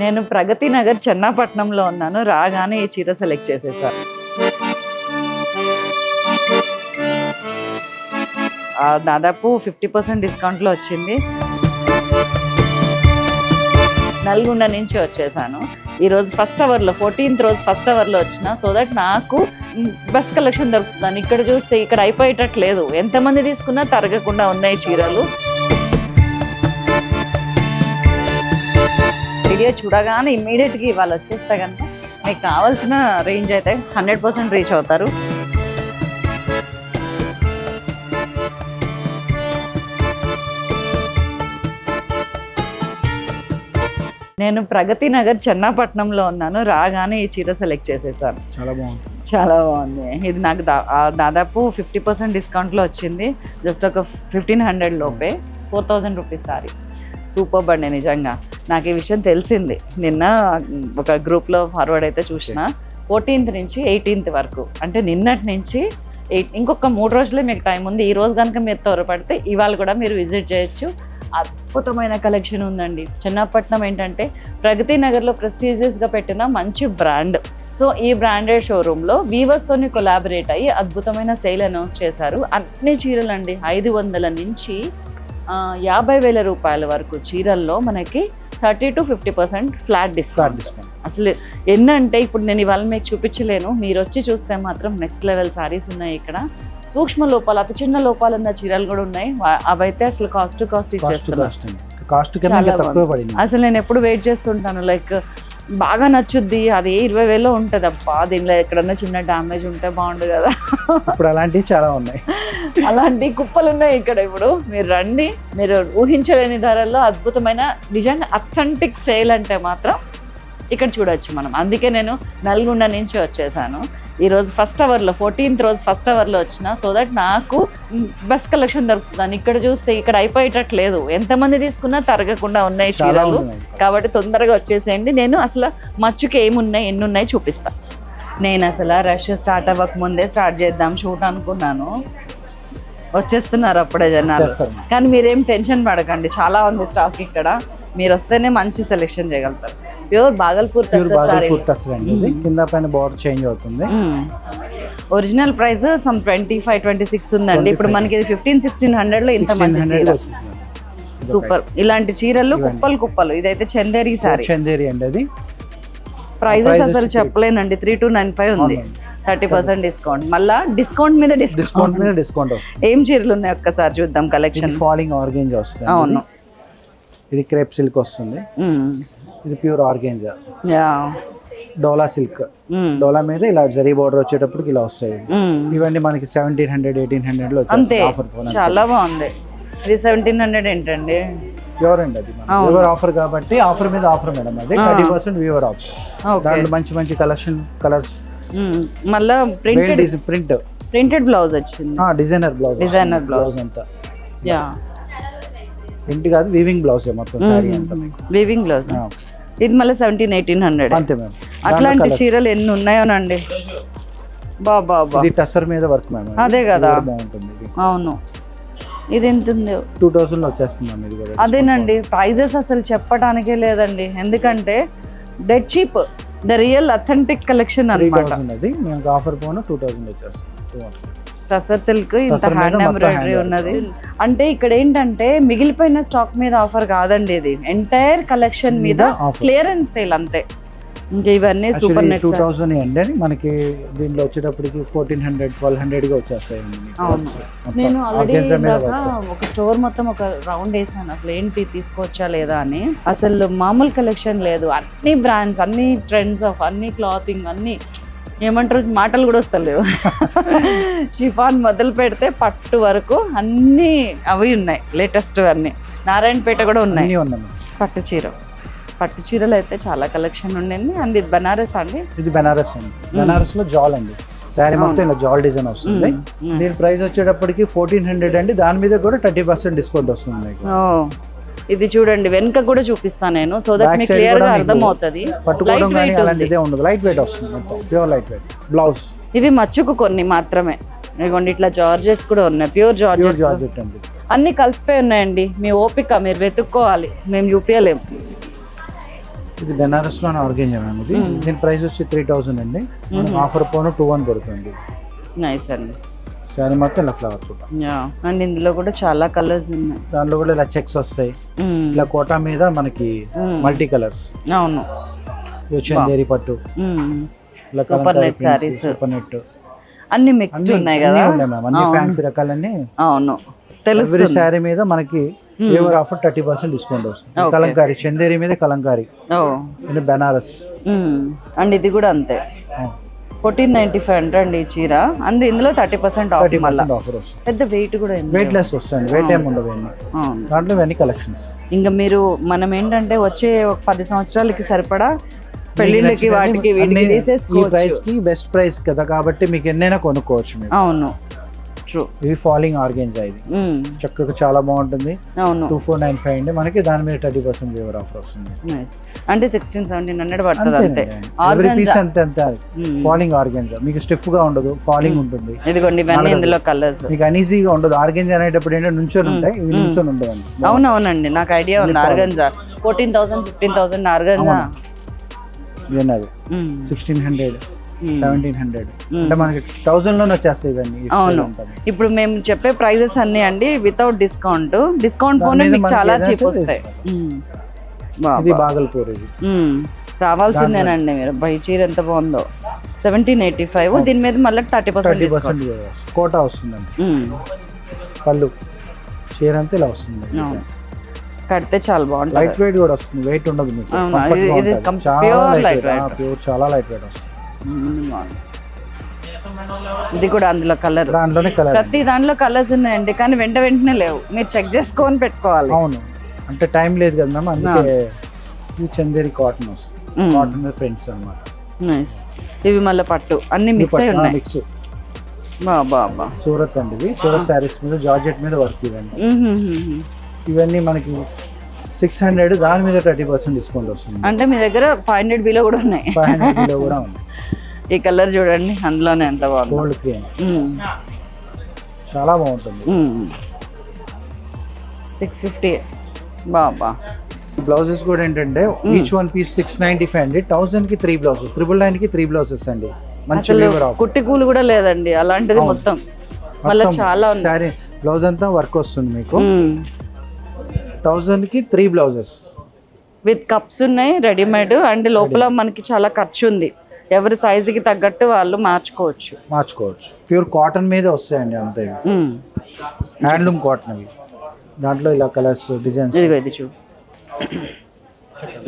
నేను ప్రగతి నగర్ చెన్నాపట్నంలో ఉన్నాను. రాగానే ఈ చీర సెలెక్ట్ చేసేసాను. దాదాపు 50% డిస్కౌంట్లో వచ్చింది. నల్గొండ నుంచి వచ్చేసాను. ఈరోజు ఫస్ట్ అవర్లో 14th రోజు ఫస్ట్ అవర్లో వచ్చిన. సో దట్ నాకు బెస్ట్ కలెక్షన్ దొరుకుతుంది. ఇక్కడ చూస్తే ఇక్కడ అయిపోయేటట్లేదు. ఎంతమంది తీసుకున్నా తరగకుండా ఉన్నాయి చీరలు. వీడియో చూడగానే ఇమ్మీడియట్గా ఇవాళ వచ్చేస్తే కనుక మీకు కావాల్సిన రేంజ్ అయితే 100% రీచ్ అవుతారు. నేను ప్రగతి నగర్ చెన్నాపట్నంలో ఉన్నాను. రాగానే ఈ చీర సెలెక్ట్ చేసేసాను. చాలా బాగుంది. ఇది నాకు దాదాపు 50% డిస్కౌంట్లో వచ్చింది. జస్ట్ ఒక 1500 లోపే 4000 రూపీస్ సారీ. సూపర్ బండి నిజంగా. నాకు ఈ విషయం తెలిసింది నిన్న ఒక గ్రూప్లో ఫార్వర్డ్ అయితే చూసిన. 14th నుంచి 18th వరకు అంటే నిన్నటి నుంచి ఇంకొక 3 రోజులే మీకు టైం ఉంది. ఈ రోజు కనుక మీరు త్వరపడితే ఇవాళ కూడా మీరు విజిట్ చేయొచ్చు. అద్భుతమైన కలెక్షన్ ఉందండి. చెన్నాపట్నం ఏంటంటే ప్రగతి నగర్లో ప్రెస్టీజియస్గా పెట్టిన మంచి బ్రాండ్. సో ఈ బ్రాండెడ్ షోరూంలో వీవర్స్తోని కొలాబరేట్ అయ్యి అద్భుతమైన సేల్ అనౌన్స్ చేశారు. అన్ని చీరలు అండి 500 నుంచి 50,000 రూపాయల వరకు చీరల్లో మనకి 30 to 50% ఫ్లాట్ డిస్కౌంట్. అసలు ఎన్నంటే ఇప్పుడు నేను ఇవాళ మీకు చూపించలేను. మీరు వచ్చి చూస్తే మాత్రం నెక్స్ట్ లెవెల్ సారీస్ ఉన్నాయి. ఇక్కడ సూక్ష్మ లోపాలు, అతి చిన్న లోపాలు ఉన్న చీరలు కూడా ఉన్నాయి. అవైతే అసలు కాస్ట్ ఇచ్చేస్తున్నాను. అసలు నేను ఎప్పుడు వెయిట్ చేస్తుంటాను, లైక్ బాగా నచ్చుద్ది, అది 20,000 ఉంటుంది. అబ్బా దీనిలో ఎక్కడన్నా చిన్న డ్యామేజ్ ఉంటే బాగుండు కదా. ఇప్పుడు అలాంటివి చాలా ఉన్నాయి. అలాంటి కుప్పలు ఉన్నాయి ఇక్కడ. ఇప్పుడు మీరు రండి, మీరు ఊహించలేని ధరల్లో అద్భుతమైన నిజంగా అథెంటిక్ సేల్ అంటే మాత్రం ఇక్కడ చూడొచ్చు మనం. అందుకే నేను నల్గొండ నుంచి వచ్చేసాను. ఈరోజు ఫస్ట్ అవర్లో 14th రోజు ఫస్ట్ అవర్లో వచ్చిన. సో దట్ నాకు బెస్ట్ కలెక్షన్ దొరుకుతుంది. ఇక్కడ చూస్తే ఇక్కడ అయిపోయేటట్లేదు. ఎంతమంది తీసుకున్నా తరగకుండా ఉన్నాయి చీరలు. కాబట్టి తొందరగా వచ్చేసేయండి. నేను అసలు మచ్చుకి ఏమున్నాయి ఎన్ని ఉన్నాయి చూపిస్తా. నేను అసలు రష్ స్టార్ట్ అవ్వక ముందే స్టార్ట్ చేద్దాం షూట్ అనుకున్నాను. వచ్చేస్తున్నారు అప్పుడే జనాలు. కానీ మీరేం టెన్షన్ పడకండి, చాలా ఉంది స్టాక్ ఇక్కడ. మీరు వస్తేనే మంచి సెలెక్షన్ చేయగలుగుతారు. ప్యూర్ బాగల్పూర్ కింద పైన బోర్డర్ చేంజ్ అవుతుంది. ఒరిజినల్ ప్రైస్ సమ్ 25-26 ఉందండి. ఇప్పుడు మనకి 1500-1600 లో ఇంత మంచి చీర. సూపర్. ఇలాంటి చీరలు కుప్పలు. ఇదైతే చందేరి సారీ. చందేరి అండి. అది ప్రైజెస్ అసలు చెప్పలేనండి. 3295 ఉంది. 30% డిస్కౌంట్. మళ్ళా డిస్కౌంట్ మీద డిస్కౌంట్ ఏం చీరలు ఉన్నాయి ఒక్కసారి చూద్దాం కలెక్షన్. ఫాలింగ్ ఆర్గెంజా వస్తుంది. అవును. ఇది క్రేప్ సిల్క్ వస్తుంది. ఇది ప్యూర్ ఆర్గెంజా. డోలా సిల్క్. డోలా మీద ఇలా జరీ బోర్డర్ వచ్చేటప్పటికి ఇలా వస్తాయి. ఇవన్నీ మనకి 1700-1800 లో ఆఫర్. చాలా బాగుంది. ఇది 1700 ఏంటండి? ప్యూర్ అండి. అది వ్యూవర్ ఆఫర్ కాబట్టి ఆఫర్ మీద ఆఫర్ మేడం. అది 30% వ్యూవర్ ఆఫర్. దాంట్లో మంచి కలర్స్. మళ్ళా ప్రింటెడ్ బ్లౌజ్ వచ్చింది. డిజైనర్ బ్లౌజ్ అంతా. ప్రింట్ కాదు, వీవింగ్ బ్లౌజ్ మొత్తం సారీ అంతా. Weaving blouse. ఇది మళ్ళీ 1700-1800 అంతే మేడం. అట్లాంటి చీరలు ఎన్ని ఉన్నాయోనండి. బాబా ఇది టస్సర్ మీద వర్క్ మేడం. అదే కదా, బాగుంటుంది. అవును. ఇది ఎంత ఉంది? 2000 లో వచ్చేస్తుంది ఇది కూడా. అదేనండి. ప్రైజెస్ అసలు చెప్పడానికే లేదండి. ఎందుకంటే dead cheap. The real authentic collection అన్నమాట. అది మేము ఆఫర్ పోను 2000 వచ్చేస్తుంది. టసర్ సిల్క్ ఇంత హ్యాండ్ ఎంబ్రాయిడరీ ఉన్నది. అంటే ఇక్కడ ఏంటంటే మిగిలిపోయిన స్టాక్ మీద ఆఫర్ కాదండి. ఇది ఎంటైర్ కలెక్షన్ మీద క్లియరెన్స్ సేల్ అంతే. ఇంకా ఇవన్నీ సూపర్ నెట్ 2000 అండి. మనకి దీంట్లో వచ్చేటప్పటికి 1400-1200 గా వచ్చేస్తాయి. నేను ఆల్రెడీ ఒక స్టోర్ మొత్తం ఒక రౌండ్ వేసాను, అసలు ఏంటి తీసుకోవచ్చా లేదా అని. అసలు మామూలు కలెక్షన్ లేదు. అన్ని బ్రాండ్స్, అన్ని ట్రెండ్స్ ఆఫ్ అన్ని క్లాతింగ్, అన్ని ఏమంటారు మాటలు కూడా వస్తలేవు. షిఫాన్ మొదలు పెడితే పట్టు వరకు అన్ని అవి ఉన్నాయి. లేటెస్ట్ అన్ని. నారాయణపేట కూడా ఉన్నాయి. పట్టు చీరలు అయితే చాలా కలెక్షన్ ఉండింది. అండ్ ఇది బనారస్ అండి. ఇది బనారస్ అండి. బనారస్ లో జాల్ అండి. శారీ మొత్తం ఇలా జాల్ డిజైన్ వస్తుంది. దీని ప్రైస్ వచ్చేటప్పటికి 1400 అండి. దాని మీద కూడా 30% డిస్కౌంట్ వస్తుంది. ఇది చూడండి, వెనక కూడా చూపిస్తాను నేను, సో దట్ మీకు క్లియర్ గా అర్థం అవుతుంది. పట్టుకోవడం కానీ అలాంటిదే ఉండదు. లైట్ వెయిట్ వస్తుంది మొత్తం. Pure light weight blouse. ఇవి మచ్చుకు కొన్ని మాత్రమే. ఇదిగోండి ఇట్లా జార్జెట్స్ కూడా ఉన్నాయి. ప్యూర్ జార్జెట్ అండి. అన్ని కలిసిపోయి ఉన్నాయండి. మీ ఓపిక, మీరు వెతుక్కోవాలి, మేము చూపించలేము. ఇది బెనారస్ లో ఆర్గెంజా మ్యామ్. ఇది దీని ప్రైస్ వచ్చి 3000 అండి. ఆఫర్ పోను 21 పడుతుంది. నైస్ అండి. శారీ మొత్తం ఇలా ఫ్లవర్ కూడా. అండ్ ఇందులో కూడా చాలా కలర్స్ ఉన్నాయి. దాంట్లో కూడా ఇలా చెక్స్ వస్తాయి. ఇలా కోటా మీద మనకి మల్టీ కలర్స్. అవును. చందేరి పట్టు, ఇలా super net saris, super net అన్ని మిక్స్డ్ ఉన్నాయి కదా. అన్ని ఫ్యాన్సీ రకాలన్నీ. అవును తెలుసు. ఎవ్రీ శారీ మీద మనకి వేవర్ ఆఫర్ 30% డిస్కౌంట్ వస్తుంది. కలంకారీ చందేరి మీద కలంకారీ, బెనారస్. అండ్ ఇది కూడా అంతే 1495 అండి ఈ చీర. అండ్ ఇందులో 30% ఆఫ్. ఆఫర్ వస్తుంది. పెద్ద వెయిట్ కూడా వెయిట్ లెస్ వస్తుంది. వెయిట్ ఏమి ఉండదు. దాంట్లో ఇవన్నీ కలెక్షన్స్. ఇంకా మీరు మనం ఏంటంటే వచ్చే ఒక 10 సంవత్సరాలకి సరిపడా పెళ్లిళ్ళకి వాటికి వీటికి తీసేసుకోవచ్చు. ఈ ప్రైస్ కి బెస్ట్ ప్రైస్ కదా కాబట్టి మీకు ఎన్నైనా కొనుక్కోవచ్చు మీరు. అవును ట్రూ. ఇది ఫాలింగ్ ఆర్గెంజా. ఇది చక్కగా చాలా బాగుంటుంది. అవును 2495 అండి. మనకి దాని మీద 30% వేవర్ ఆఫర్ వస్తుంది. అంటే 1600-1700 పడుతుంది అంతే. ఎవ్రీ పీస్ అంతే అంతే. ఫాలింగ్ ఆర్గెంజా మీకు స్టిఫ్ గా ఉండదు, ఫాలింగ్ ఉంటుంది. ఇదిగోండి ఇవన్నీ ఇందులో కలర్స్. మీకు అనీజీగా ఉండదు. ఆర్గెంజా అనేటప్పుడు ఏంటంటే నుంచొని ఉంటాయి, ఇవి నుంచొని ఉండదు. అవునవునండి నాకు ఐడియా ఉంది. Organza 14,000 15,000 organza. 1600 1700 అంటే మనకి 1000 లోనే వచ్చేస్తాయి ఇవన్నీ. అవును. ఇప్పుడు మేము చెప్పే ప్రైజెస్ అన్ని అండి వితౌట్ డిస్కౌంట్. డిస్కౌంట్ పోనీ మీకు చాలా చీప్ వస్తాయి. ఇది బాగల్పూర్. ఇది రావాల్సిందేనండి మీరు. బై చీర ఎంత బాగుందో. 1785. దీని మీద మళ్ళీ 30% కోటా వస్తుందండి. పళ్ళు చీర అంతా ఇలా వస్తుంది. కడితే చాలా బాగుంటుంది. లైట్ వెయిట్ కూడా వస్తుంది. వెయిట్ ఉండదు మీకు. ప్యూర్ చాలా లైట్ వెయిట్ వస్తుంది. ఇది కూడా అందులో కలర్. దాంట్లోనే కలర్. ప్రతి దాంట్లో కలర్స్ ఉన్నాయండి కానీ వెంటనే లేవు. మీరు చెక్ చేసుకొని పెట్టుకోవాలి. అవును అంటే టైం లేదు కదా మ్యామ్. అందుకే ఈ చందేరి కాటన్ వస్తుంది. కాటన్ మీద ప్రింట్స్ అన్నమాట. నైస్. ఇవి మళ్ళీ పట్టు అన్ని మిక్స్ అయి ఉన్నాయి. మిక్స్. బాబా సూరత్ అండి. ఇవి సూరత్ శారీస్ మీద జార్జెట్ మీద వర్క్. ఇవన్నీ మనకి 600. దాని మీద 30% డిస్కౌంట్ వస్తుంది. అంటే మీ దగ్గర 500 బిలో కూడా ఉన్నాయి. 500 బిలో కూడా ఉంది. ఈ కలర్ చూడండి అందులోనే ఎంత బాగుంది. గోల్డ్ క్రీమ్ చాలా బాగుంటుంది. 650. బాబా. బ్లౌజెస్ కూడా ఏంటంటే ఈచ్ వన్ పీస్ 695 అండి. 1000 కి 3 బ్లౌజ్, 999 కి 3 బ్లౌజెస్ అండి. మంచి కుట్టి కూలు కూడా లేదండి అలాంటిది. మొత్తం మళ్ళీ చాలా సారీ బ్లౌజ్ అంతా వర్క్ వస్తుంది మీకు. 1000 కి 3 బ్లౌజెస్ విత్ కప్స్ ఉన్నాయి రెడీమేడ్. అండ్ లోపల మనకి చాలా ఖర్చు ఉంది. ఎవరి సైజుకి తగ్గట్టు వాళ్ళు మార్చుకోవచ్చు. ప్యూర్ కాటన్ మీద వస్తాయండి అంతే. హ్యాండ్లూమ్ కాటన్ అవి. దాంట్లో ఇలా కలర్స్ డిజైన్స్. ఇది చూడు.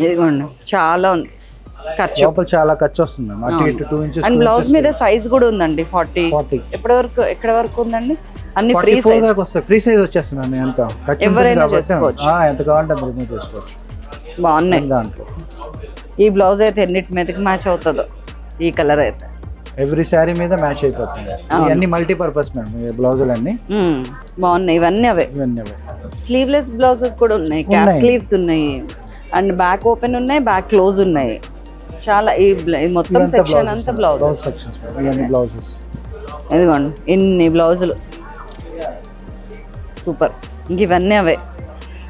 ఇదిగోండి చాలా ఉంది ఖర్చు. లోపల చాలా ఖర్చు వస్తుంది. అటు ఇటు 2 ఇంచెస్. అండ్ బ్లౌజ్ మీద సైజ్ కూడా ఉందండి 40. ఎక్కడ వరకు ఉందండి? అన్ని ఫ్రీ సైజ్ దాకా వస్తాయి. ఫ్రీ సైజ్ వచ్చేస్తుంది. ఎంత ఖర్చు ఎవరైనా చేసుకోవచ్చు. ఎంత కావాలంటే అంత రిమూవ్ చేసుకోవచ్చు. బాగున్నాయి దాంట్లో. ఈ బ్లౌజ్ అయితే ఎన్నిటి మీదకి మ్యాచ్ అవుతుందో. ఈ కలర్ అయితే ఎవ్రీ శారీ మీద మ్యాచ్ అయిపోతుంది. ఇవన్నీ మల్టీపర్పస్ మేడం ఈ బ్లౌజులు అన్ని. బాగున్నాయి. ఇవన్నీ అవే. స్లీవ్లెస్ బ్లౌజెస్ కూడా ఉన్నాయి. క్యాప్ స్లీవ్స్ ఉన్నాయి. అండ్ బ్యాక్ ఓపెన్ ఉన్నాయి, బ్యాక్ క్లోజ్ ఉన్నాయి. చాలా ఈ మొత్తం సెక్షన్ అంతా బ్లౌజ్ సెక్షన్స్. ఇవన్నీ బ్లౌజెస్. ఇదిగోండి ఇన్ని బ్లౌజులు. సూపర్. ఇంక ఇవన్నీ అవే.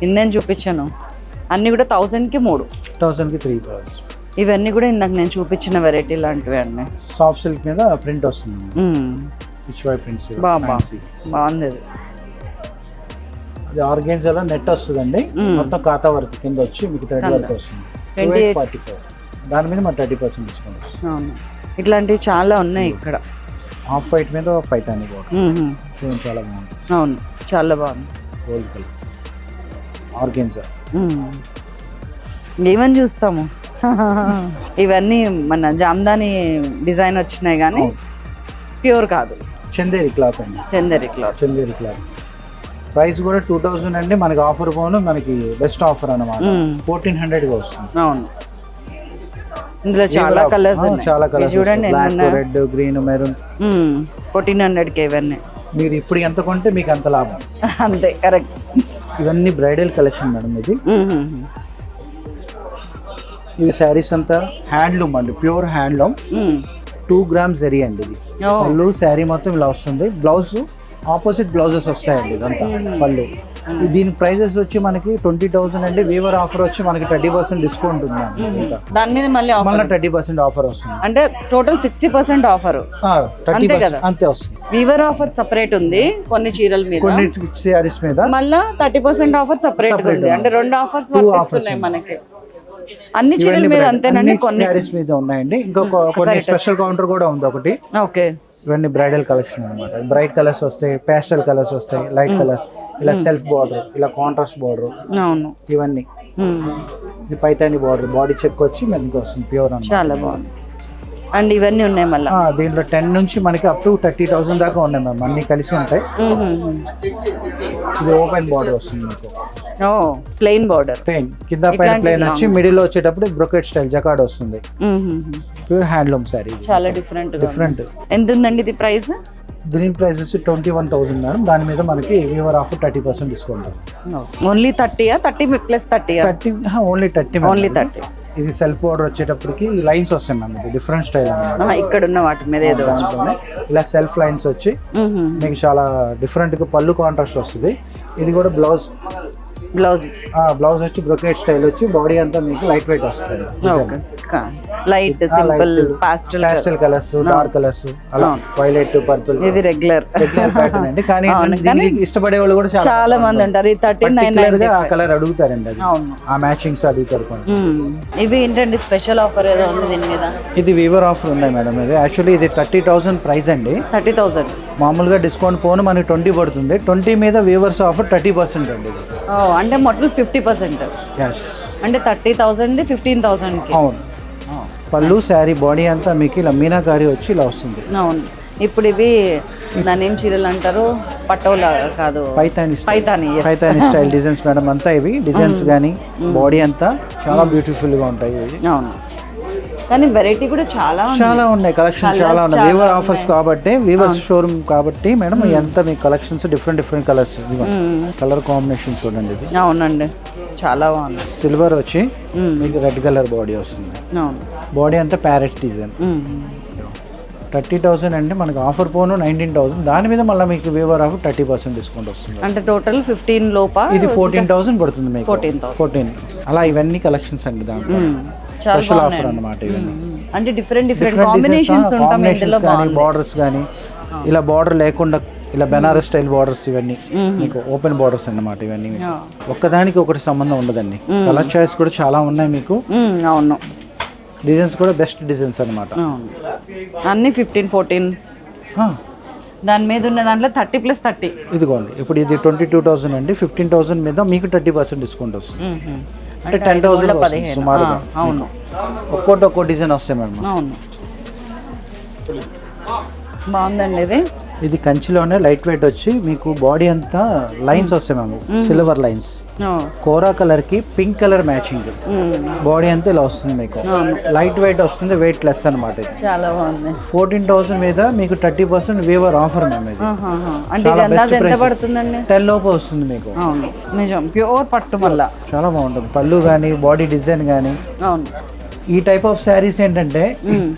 ఇన్నేం చూపించాను అన్ని కూడా 1000 కి 3. 1000 కి 3 బ్లౌజ్. ఇవన్నీ కూడా ఇందాక నేను చూపించిన వెరైటీ లాంటివి అండి. సాఫ్ట్ సిల్క్ మీద ప్రింట్ వస్తుంది. ప్రింట్స్ బాగుంది. అది ఆర్గెన్జాలో నెట్ వస్తుందండి. మొత్తం ఖాతా వర్క్ కింద వచ్చి మీకు 30 వరకు వస్తుంది. 2845. దాని మీద మా 30% డిస్కౌంట్ వస్తుంది. అవును ఇట్లాంటివి చాలా ఉన్నాయి ఇక్కడ. హాఫ్ వైట్ మీద పైతాని చూడండి చాలా బాగుంది. అవును చాలా బాగుంది. Gold colour organza. ఏమని చూస్తాము. ఇవన్నీ మన జామ్దాని డిజైన్ వచ్చినాయి కానీ ప్యూర్ కాదు. చందేరి క్లాత్ అండి. చందేరి క్లాత్. ప్రైస్ కూడా 2000 అండి. మనకి ఆఫర్ పోను మనకి బెస్ట్ ఆఫర్ అన్నమాట. 1400 గా వస్తుంది. అవును ఇందులో చాలా కలర్స్ చూడండి. Red, green, maroon. 1400 కి ఇవన్నీ. మీరు ఇప్పుడు ఎంత కొంటే మీకు అంత లాభం. అంతే కరెక్ట్. ఇవన్నీ బ్రైడల్ కలెక్షన్ మేడం. ఇది ఇవి శారీస్ అంతా హ్యాండ్లూమ్ అండి. Pure handloom. 2 grams జరీ అండి. ఇది పళ్ళు శారీ మొత్తం ఇలా వస్తుంది. బ్లౌజ్ ఆపోజిట్ బ్లౌజెస్ వస్తాయండి. ఇదంతా పళ్ళు దీని ప్రైజెస్ వచ్చి మనకి 20,000 అండి. వీవర్ ఆఫర్ వచ్చి మనకి 30% డిస్కౌంట్ ఉంది. దాని మీద మళ్ళీ 30% ఆఫర్ వస్తుంది. అంటే టోటల్ 60% ఆఫర్ 30% అంతే వస్తుంది. వీవర్ ఆఫర్ సెపరేట్ ఉంది కొన్ని చీరల మీద, కొన్ని సారీస్ మీద మళ్ళీ 30% ఆఫర్ సెపరేట్ ఉంది. అంటే 2 ఆఫర్స్ వర్తిస్తున్నాయి మనకి. అన్ని చీరల మీద అంతేనండి? కొన్ని సారీస్ మీద ఉన్నాయండి. ఇంకొక కొన్ని స్పెషల్ కౌంటర్ కూడా ఉంది ఒకటి. ఓకే. ఇవన్నీ బ్రైడల్ కలెక్షన్ అనమాట. బ్రైట్ కలర్స్ వస్తాయి, పేస్టల్ కలర్స్ వస్తాయి, లైట్ కలర్స్, ఇలా సెల్ఫ్ బార్డర్, ఇలా కాంట్రాస్ట్ బార్డర్, అవును ఇవన్నీ. ఇది పైతాని బార్డర్, బాడీ చెక్ వచ్చి మనకి వస్తుంది ప్యూర్ అన్నమాట. చాలా బాగుంది. అండ్ ఇవన్నీ ఉన్నాయి మళ్ళీ దీంట్లో 10 నుంచి మనకి అప్ టు 30,000 దాకా ఉన్నాయి మ్యామ్. అన్ని కలిసి ఉంటాయి. ఇది ఓపెన్ బార్డర్ వస్తుంది మీకు. ప్లెయిన్ బార్డర్, ప్లెయిన్ కింద పైన ప్లెయిన్ వచ్చి మిడిల్ లో వచ్చేటప్పుడు బ్రొకెట్ స్టైల్ జకార్డ్ వస్తుంది. ప్యూర్ హ్యాండ్లూమ్ సారీ, చాలా డిఫరెంట్. ఎంత ఉందండి ఇది ప్రైస్? దీని ప్రైస్ వచ్చి 21,000 మేడం. దాని మీద మనకి weaver offer 30% discount. Only 30 + 30 only 30. Only 30. ఇది సెల్ఫ్ బార్డర్ వచ్చేటప్పటికి లైన్స్ వస్తాయి మ్యామ్. ఇది డిఫరెంట్ స్టైల్ అన్నమాట. ఇక్కడ ఉన్న వాటి మీద ఏదో ఇలా సెల్ఫ్ లైన్స్ వచ్చి మీకు చాలా డిఫరెంట్ గా పళ్ళు కాంట్రాస్ట్ వస్తుంది. ఇది కూడా బ్లౌజ్ వచ్చి బ్రొకెట్ స్టైల్ వచ్చి బాడీ అంతా మీకు లైట్ వెయిట్ వస్తుంది. Light simple pastel colours, dark colours, అలా వైలెట్, పర్పుల్. ఇది రెగ్యులర్ ప్యాటర్న్ అండి. కానీ ఇష్టపడే వాళ్ళు కూడా చాలా మంది ఉంటారు. ఈ 39 ఆ కలర్ అడుగుతారండి. అది ఆ మ్యాచింగ్స్ అడుగుతారు. ఇవి ఏంటండి స్పెషల్ ఆఫర్ ఏదో ఉంది దీని మీద? ఇది వీవర్ ఆఫర్ ఉన్నాయి మేడం. ఇది యాక్చువల్లీ ఇది 30,000 ప్రైస్ అండి. 30,000 మామూలుగా డిస్కౌంట్ పోను మనకి 20 పడుతుంది. 20 మీద వీవర్స్ ఆఫర్ 30% అండి. అంటే మొత్తం 50%. అంటే 30,000 15,000. అవును. పళ్ళు శారీ బాడీ అంతా మీకు ఇలా మీనాకారి వచ్చి ఇలా వస్తుంది. అవును. ఇప్పుడు ఇవి దాని ఏం చీరలు అంటారు? పటోలా కాదు, పైతాని స్టైల్ డిజైన్స్ మేడం. అంతా ఇవి డిజైన్స్ కానీ బాడీ అంతా చాలా బ్యూటిఫుల్ గా ఉంటాయి. అవును. కానీ వెరైటీ కూడా చాలా ఉన్నాయి, కలెక్షన్ చాలా ఉన్నాయి. వీవర్ ఆఫర్స్ కాబట్టి, వీవర్స్ షోరూమ్ కాబట్టి మేడం ఎంత మీ collections different colours, colour combination చూడండి. ఇది అవునండి, చాలా బాగుంది. సిల్వర్ వచ్చి మీకు రెడ్ కలర్ బాడీ వస్తుంది. బాడీ అంతా ప్యారెట్ డిజైన్. 30,000 అంటే మనకు ఆఫర్ పోను 19,000. దాని మీద మళ్ళీ మీకు వీవర్ ఆఫర్ 30% డిస్కౌంట్ వస్తుంది. అంటే టోటల్ 15 లోపా ఇది 14,000 పడుతుంది మీకు. 14 అలా ఇవన్నీ కలెక్షన్స్ అండి. దాంట్లో స్పెషల్ ఆఫర్ అన్నమాట. ఇవన్నీ అంటే డిఫరెంట్ కాంబినేషన్స్ కానీ బార్డర్స్ కానీ ఇలా బార్డర్ లేకుండా ఇలా బెనారస్ స్టైల్ బార్డర్స్, ఇవన్నీ మీకు ఓపెన్ బార్డర్స్ అన్నమాట. ఇవన్నీ ఒక్కదానికి ఒకటి సంబంధం ఉండదండి. కలర్ చాయిస్ కూడా చాలా ఉన్నాయి మీకు. అవును. డిజైన్స్ కూడా బెస్ట్ డిజైన్స్ అన్నమాట. అన్ని 15-14. దాని మీద ఉన్న దాంట్లో 30 + 30. ఇదిగోండి ఇప్పుడు ఇది 22,000 అండి. 15,000 మీద మీకు 30% డిస్కౌంట్ వస్తుంది. అంటే 10,000 సుమారుగా. అవును. ఒక్కో డిజైన్ వస్తాయి మేడం. అవును, బాగుందండి. ఇది కంచిలోనే లైట్ వెయిట్ వచ్చి మీకు బాడీ అంతా లైన్స్ వస్తాయి మేము. సిల్వర్ లైన్స్, కోరా కలర్ కి పింక్ కలర్ మ్యాచింగ్. బాడీ అంతా ఇలా వస్తుంది మీకు. లైట్ వెయిట్ వస్తుంది, వెయిట్ లెస్ అనమాట. ఇది చాలా బాగుంది. 14,000 మీద మీకు 30% వీవర్ ఆఫర్ మ్యామ్. ఇది చాలా బెస్ట్ ప్రైస్. 10 లోపు వస్తుంది మీకు. నిజం, ప్యూర్ పట్టు. మళ్ళీ చాలా బాగుంటుంది. పళ్ళు కానీ బాడీ డిజైన్ కానీ. ఈ టైప్ ఆఫ్ శారీస్ ఏంటంటే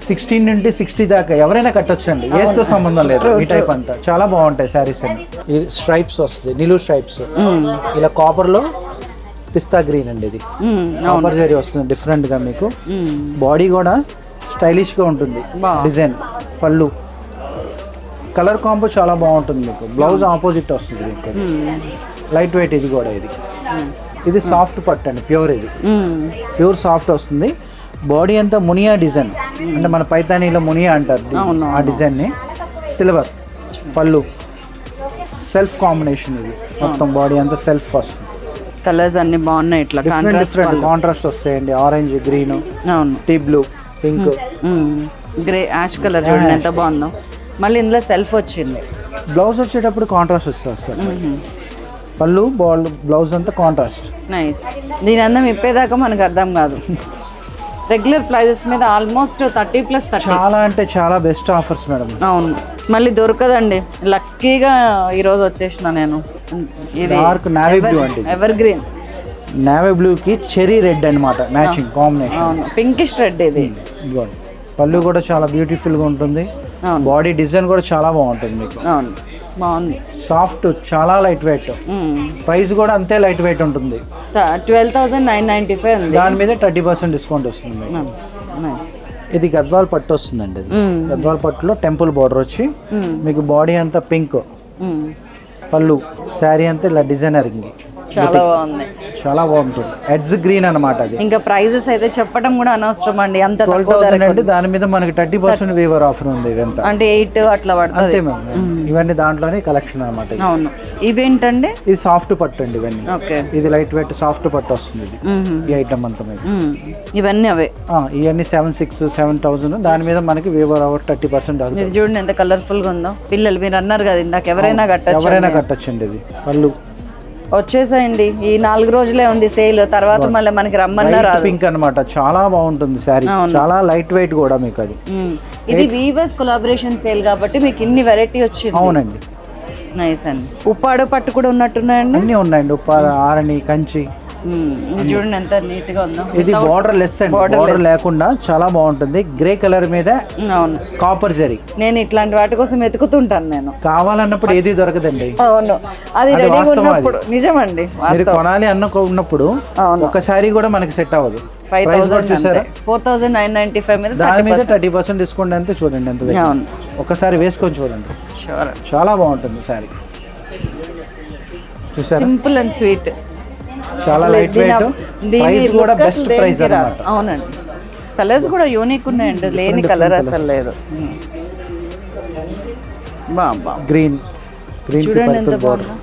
16 నుండి 60 దాకా ఎవరైనా కట్టొచ్చు అండి. ఏస్తో సంబంధం లేదు. ఈ టైప్ అంతా చాలా బాగుంటాయి శారీస్ అన్ని. ఇది స్ట్రైప్స్ వస్తుంది, నిలువు స్ట్రైప్స్. ఇలా కాపర్ లో పిస్తా గ్రీన్ అండి. ఇది కాపర్ జరీ వస్తుంది డిఫరెంట్ గా మీకు. బాడీ కూడా స్టైలిష్ గా ఉంటుంది. డిజైన్, పళ్ళు, కలర్ కాంబో చాలా బాగుంటుంది మీకు. బ్లౌజ్ ఆపోజిట్ వస్తుంది మీకు. లైట్ వెయిట్ ఇది కూడా. ఇది సాఫ్ట్ పట్టు అండి, ప్యూర్. ఇది ప్యూర్ సాఫ్ట్ వస్తుంది. బాడీ అంతా మునియా డిజైన్, అంటే మన పైతానీలో మునియా అంటారు ఆ డిజైన్ని. సిల్వర్ పళ్ళు, సెల్ఫ్ కాంబినేషన్. ఇది మొత్తం బాడీ అంతా సెల్ఫ్ వస్తుంది. కలర్స్ అన్ని బాగున్నాయి. ఇట్లా డిఫరెంట్ కాంట్రాస్ట్ వస్తాయండి. Orange, green, tea blue, pink, grey, ash colour చూడండి ఎంత బాగుందో. మళ్ళీ ఇందులో సెల్ఫ్ వచ్చింది. బ్లౌజ్ వచ్చేటప్పుడు కాంట్రాస్ట్ వస్తుంది. పళ్ళు, బ్లౌజ్ అంతా కాంట్రాస్ట్. నైస్. దీని అందం ఇప్పేదాకా మనకు అర్థం కాదు. రెగ్యులర్ ప్రైజెస్ మీద ఆల్మోస్ట్ 30 + 30. చాలా అంటే చాలా బెస్ట్ ఆఫర్స్ మేడం. అవును, మళ్ళీ దొరకదండి. లక్కీగా ఈరోజు వచ్చేసిన నేను. ఇది డార్క్ నేవీ బ్లూ అండి. ఎవర్ గ్రీన్ నేవీ బ్లూ కి చెరీ రెడ్ అన్నమాట మ్యాచింగ్ కాంబినేషన్. అవును, పింకిష్ రెడ్. ఇది పళ్ళు కూడా చాలా బ్యూటిఫుల్ గా ఉంటుంది. బాడీ డిజైన్ కూడా చాలా బాగుంటుంది మీకు. అవును, బాగుంది. సాఫ్ట్, చాలా లైట్ వెయిట్. ప్రైస్ కూడా అంతే లైట్ వెయిట్ ఉంటుంది. 12,995 ఉంది. దాని మీద 30% డిస్కౌంట్ వస్తుంది. ఇది గద్వాల్ పట్టు వస్తుందండి. ఇది గద్వాల్ పట్టులో టెంపుల్ బార్డర్ వచ్చి మీకు బాడీ అంతా పింక్, పళ్ళు శారీ అంతా ఇలా డిజైనరింగ్, చాలా బాగుంది. చాలా బాగుంటుంది. ఎడ్జ్ గ్రీన్ అన్నమాట. అది ఇంకా ప్రైజెస్ అయితే చెప్పడం కూడా అనవసరం అండి. అంత 12,000 అంటే దాని మీద మనకి 30% వీవర్ ఆఫర్ ఉంది. ఇదంతా అంటే 8 అట్లా పడుతుంది అంతే మ్యామ్. ఇవన్నీ దాంట్లోనే కలెక్షన్ అన్నమాట. అవును. ఇవేంటండి? ఇది సాఫ్ట్ పట్టు అండి. ఇవన్నీ ఓకే. ఇది లైట్ వెయిట్ సాఫ్ట్ పట్టు వస్తుంది. ఇది ఈ ఐటమ్ అంతా మీద ఇవన్నీ అవే. ఇవన్నీ 7,600 7,000. దాని మీద మనకి వీవర్ ఆఫర్ 30% ఇది చూడండి ఎంత కలర్ఫుల్ గా ఉందో. పిల్లలు మీరు అన్నారు కదా ఇందాక, ఎవరైనా కట్టచ్చండి. ఇది పళ్ళు వచ్చేసాయండి. ఈ 4 రోజులే ఉంది సేల్, తర్వాత మళ్ళీ మనకి రమ్మన్నారు. పింక్ అన్నమాట. చాలా బాగుంటుంది శారీ, చాలా లైట్ వెయిట్ కూడా మీకు. అది ఇది వీవర్స్ కొలాబరేషన్ సేల్ కాబట్టి మీకు ఇన్ని వెరైటీ వచ్చింది. అవునండి. నైస్ అండి. ఉప్పాడు పట్టు కూడా ఉన్నట్టున్నాయండి. అన్ని ఉన్నాయండి. ఉప్పాడు, ఆరణి, కంచి. ఇది చూడండి ఎంత నీట్ గా ఉందో. ఇది బార్డర్ లెస్ అండి. బార్డర్ లేకుండా చాలా బాగుంటుంది. గ్రే కలర్ మీద అవును కాపర్ జరీ. నేను ఇట్లాంటి వాటి కోసం వెతుకుతుంటాను. నేను కావాలన్నప్పుడు ఏది దొరకదండి. అవును, అది నిజమండి. మీరు కొనాలి ఉన్నప్పుడు ఒక సారీ కూడా మనకి సెట్ అవ్వదు. 4,995 మీద దాని మీద 30% డిస్కౌంట్ అంతే. చూడండి ఎంత దగ్గర. ఒకసారి వేసుకొని చూడండి, చాలా బాగుంటుంది సారీ. చూసారా? సింపుల్ అండ్ స్వీట్, చాలా లైట్ వెయిట్. ప్రైస్ కూడా బెస్ట్ ప్రైస్ అన్నమాట. అవునండి. కలర్స్ కూడా యూనిక్ ఉన్నాయండి. లేని కలర్ అసలు లేదు. గ్రీన్ చూడండి ఎంత బాగుందో.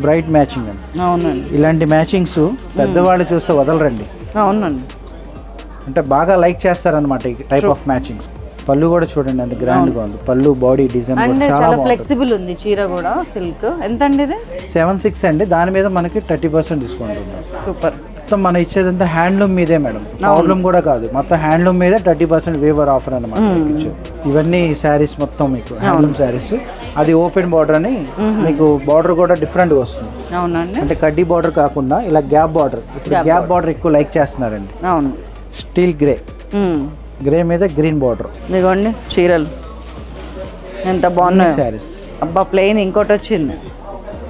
బ్రైట్ మ్యాచింగ్ అండి. అవునండి. ఇలాంటి మ్యాచింగ్స్ పెద్దవాళ్ళు చూస్తే వదలరండి. అవునండి. అంటే బాగా లైక్ చేస్తారనమాట ఈ టైప్ ఆఫ్ మ్యాచింగ్స్. పళ్ళు కూడా చూడండి ఎంత గ్రాండ్ గా ఉంది. పళ్ళు బాడీ డిజైన్ చాలా ఫ్లెక్సిబుల్ ఉంది. చీర కూడా సిల్క్. ఎంత అండి ఇది? 7,600 అండి. దాని మీద మనకి 30% డిస్కౌంట్ ఉంది. సూపర్. మొత్తం మనం ఇచ్చేదంతా హ్యాండ్లూమ్ మీదే మేడం, ప్రాబ్లమ్ కూడా కాదు. మొత్తం హ్యాండ్లూమ్ మీదే 30% వేవర్ ఆఫర్ అనమాట. ఇవన్నీ శారీస్ మొత్తం మీకు హ్యాండ్లూమ్ శారీస్. అది ఓపెన్ బార్డర్ అని మీకు బార్డర్ కూడా డిఫరెంట్ గా వస్తుంది. అవునండి. అంటే కడ్డీ బార్డర్ కాకుండా ఇలా గ్యాప్ బార్డర్. ఇప్పుడు గ్యాప్ బార్డర్ ఎక్కువ లైక్ చేస్తున్నారండి. అవును. స్టీల్ గ్రే, గ్రే మీద గ్రీన్ బార్డర్. ఇదిగోండి చీరలు ఎంత బాగున్నాయి శారీస్. అబ్బా ప్లెయిన్ ఇంకోటి వచ్చింది.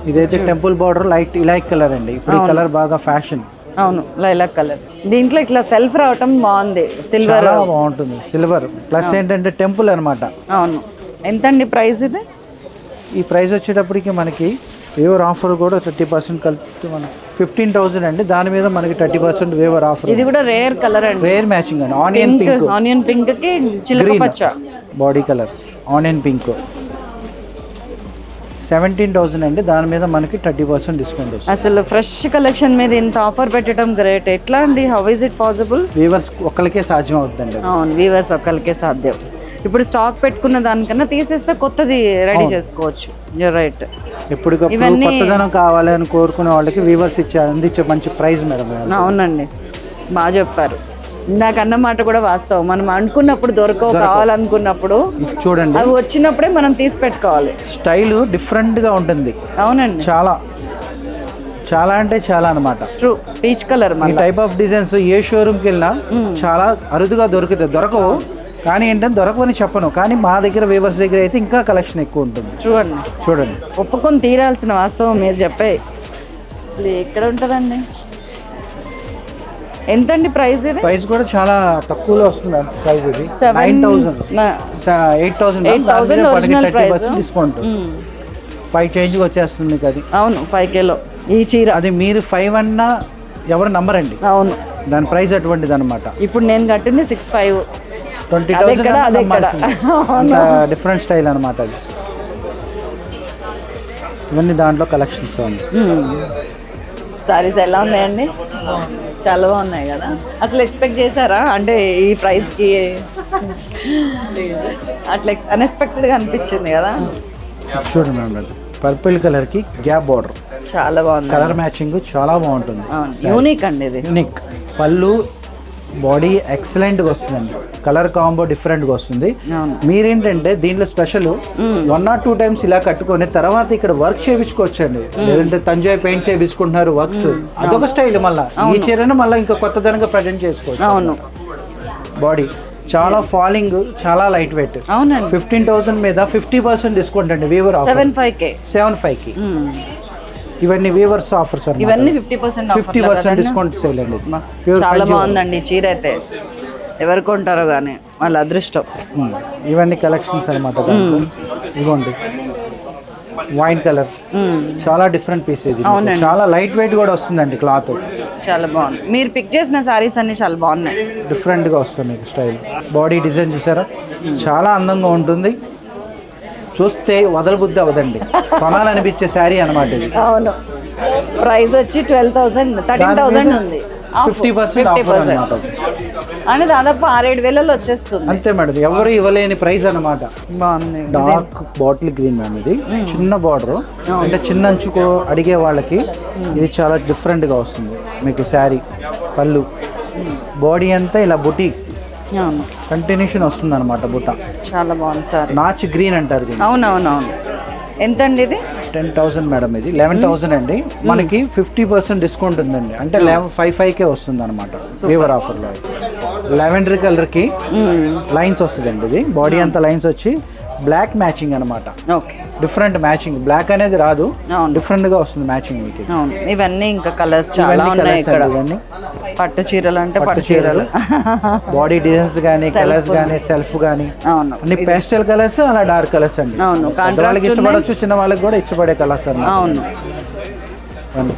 ఇదైతే టెంపుల్ బార్డర్ లైట్ ఇలాక్ కలర్ అండి. ఇప్పుడు ఈ కలర్ బాగా ఫ్యాషన్. అవును, లైలాక్ కలర్. దీంట్లో ఇట్లా సెల్ఫ్ రావటం బాగుంది. సిల్వర్ బాగుంటుంది. సిల్వర్ ప్లస్ ఏంటంటే టెంపుల్ అనమాట. అవును. ఎంతండి ప్రైస్ ఇది? ఈ ప్రైస్ వచ్చేటప్పటికి మనకి వేవర్ ఆఫర్ కూడా 30% కలిపి మనకి 15,000 అండి. దాని మీద మనకి 30% వేవర్ ఆఫర్. ఇది కూడా రేర్ కలర్ అండి. రేర్ మ్యాచింగ్ అండి. Onion pink. ఆనియన్ పింక్ కి చిలక పచ్చ బాడీ కలర్. ఆనియన్ పింక్ 17,000 అండి. దాని మీద మనకి 30% డిస్కౌంట్ వస్తుంది. అసలు ఫ్రెష్ కలెక్షన్ మీద ఇంత ఆఫర్ పెట్టడం గ్రేట్. ఎట్లా అండి? How is it possible? Weavers ఒక్కరికే సాధ్యం అవుతుందండి. అవును, వీవర్స్ ఒక్కరికే సాధ్యం. ఇప్పుడు స్టాక్ పెట్టుకున్న దానికన్నా తీసేస్తే కొత్తది రెడీ చేసుకోవచ్చు. You're right. ఎప్పటికప్పుడు కొత్తదనం కావాలని కోరుకునే వాళ్ళకి వీవర్స్ అందించే మంచి ప్రైస్ మేడం. అవునండి, బాగా చెప్పారు. ఇందాక అన్న మాట కూడా వాస్తవం. మనం అనుకున్నప్పుడు దొరకవు, కావాలనుకున్నప్పుడు చూడండి అవి వచ్చినప్పుడే మనం తీసి పెట్టుకోవాలి. స్టైల్ డిఫరెంట్ గా ఉంటుంది. అవునండి. చాలా చాలా అంటే చాలా అనమాట. ట్రూ. Peach colour. ఈ టైప్ ఆఫ్ డిజైన్స్ ఏ షోరూమ్కి వెళ్ళినా చాలా అరుదుగా దొరకవు. కానీ ఏంటంటే దొరకవని చెప్పను, కానీ మా దగ్గర వీవర్స్ దగ్గర అయితే ఇంకా కలెక్షన్ ఎక్కువ ఉంటుంది. చూడండి ఒప్పుకొని తీరాల్సిన వాస్తవం మీరు చెప్పే. అసలు ఎక్కడ ఉంటుందండి? ఎంతండి ప్రైస్ ఇది? ప్రైస్ కూడా చాలా తక్కువలో వస్తుంది ప్రైస్. ఇది 9,000 8,000 డిస్కౌంట్ 5 చేంజ్ వచ్చేస్తుంది మీకు. అది అవును, 5Kలో ఈ చీర. అది మీరు 5 అన్నా ఎవరు నంబరండి. అవును, దాని ప్రైస్ అటువంటిది అనమాట. ఇప్పుడు నేను కట్టింది 6,500. 20,000 డిఫరెంట్ స్టైల్ అనమాట. అది ఇవన్నీ దాంట్లో కలెక్షన్స్ ఉంది. సారీస్ ఎలా ఉన్నాయండి? చాలా బాగున్నాయి కదా. అసలు ఎక్స్పెక్ట్ చేశారా అంటే ఈ ప్రైస్కి? అట్లా అన్ఎక్స్పెక్టెడ్గా అనిపించింది కదా. చూడండి మేడం, పర్పుల్ కలర్కి గ్యాప్ బార్డర్ చాలా బాగుంది. కలర్ మ్యాచింగ్ చాలా బాగుంటుంది. యూనిక్ అండి ఇది. యూనిక్. పళ్ళు బాడీ ఎక్సలెంట్గా వస్తుందండి. కలర్ కాంబో డిఫరెంట్గా వస్తుంది. మీరేంటంటే దీంట్లో స్పెషల్ 1 or 2 times ఇలా కట్టుకొని తర్వాత ఇక్కడ వర్క్ చేయించుకోవచ్చండి. లేదంటే తంజాయి పెయింట్ చేయించుకుంటున్నారు వర్క్స్, అదొక స్టైల్. మళ్ళీ ఈ చీరను మళ్ళీ ఇంకా కొత్తదనంగా ప్రజెంట్ చేసుకోవచ్చు. అవును. బాడీ చాలా ఫాలింగ్, చాలా లైట్ వెయిట్. అవునండి. 15,000 మీద 50% డిస్కౌంట్ అండి వీవర్ ఆఫర్. 75K. ఇవన్నీ వీవర్స్ ఆఫర్స్ అన్నమాట. ఇవన్నీ 50% 50% డిస్కౌంట్ సేల్ అండి. చాలా బాగుందండి చీర అయితే. ఎవరు కొంటారో కానీ వాళ్ళ అదృష్టం. ఇవన్నీ కలెక్షన్స్ అనమాట. ఇదిగోండి వైన్ కలర్, చాలా డిఫరెంట్ పీస్ ఇది. చాలా లైట్ వెయిట్ కూడా వస్తుందండి క్లాత్. చాలా బాగుంది. మీరు పిక్ చేసిన సారీస్ అన్ని చాలా బాగున్నాయి, డిఫరెంట్గా వస్తుంది మీకు స్టైల్. బాడీ డిజైన్ చూసారా, చాలా అందంగా ఉంటుంది. చూస్తే వదలబుద్ధి అవదండి, కొనాలనిపించే శారీ అనమాట ఇది. అవును. ప్రైస్ వచ్చి 12,000 13,000 ఉంది. 50% ఆఫర్ అనమాట. అని దాదాపు 6-7 వేలలో వచ్చేస్తుంది. అంతే మేడం, ఎవరు ఇవ్వలేని ప్రైస్ అనమాట. బాగుంది. డార్క్ బాటిల్ గ్రీన్ మ్యామ్ ఇది. చిన్న బార్డర్, అంటే చిన్న అంచుకో అడిగే వాళ్ళకి ఇది చాలా డిఫరెంట్గా వస్తుంది మీకు శారీ. పళ్ళు, బాడీ అంతా ఇలా బుటీ కంటిన్యూషన్ వస్తుంది అనమాట. బుట్ట చాలా బాగుంది సార్. నాచ్ గ్రీన్ అంటారు దీన్ని. అవునవునవును. ఎంత అండి ఇది? 10,000 మేడం. ఇది 11,000 అండి. మనకి 50% డిస్కౌంట్ ఉందండి. అంటే 5,500 వస్తుంది అనమాట వీవర్ ఆఫర్లో. లెవెండర్ కలర్కి లైన్స్ వస్తుందండి. ఇది బాడీ అంతా లైన్స్ వచ్చి బ్లాక్ మ్యాచింగ్ అనమాట. డిఫరెంట్ మ్యాచింగ్, బ్లాక్ అనేది రాదు, డిఫరెంట్ గా వస్తుంది మ్యాచింగ్ మీకు. ఇవన్నీ ఇంకా కలర్స్ చాలా ఉన్నాయి ఇక్కడ. ఇవన్నీ పట్టు చీరలు అంటే పట్టు చీరలు. బాడీ డిజైన్స్ కానీ, కలర్స్ కానీ, సెల్ఫ్ కానీ, అన్ని పేస్టల్ కలర్స్, అలా డార్క్ కలర్స్ అండి. వాళ్ళకి ఇష్టపడవచ్చు, చిన్న వాళ్ళకి కూడా ఇష్టపడే కలర్స్ అన్నమాట. అవును.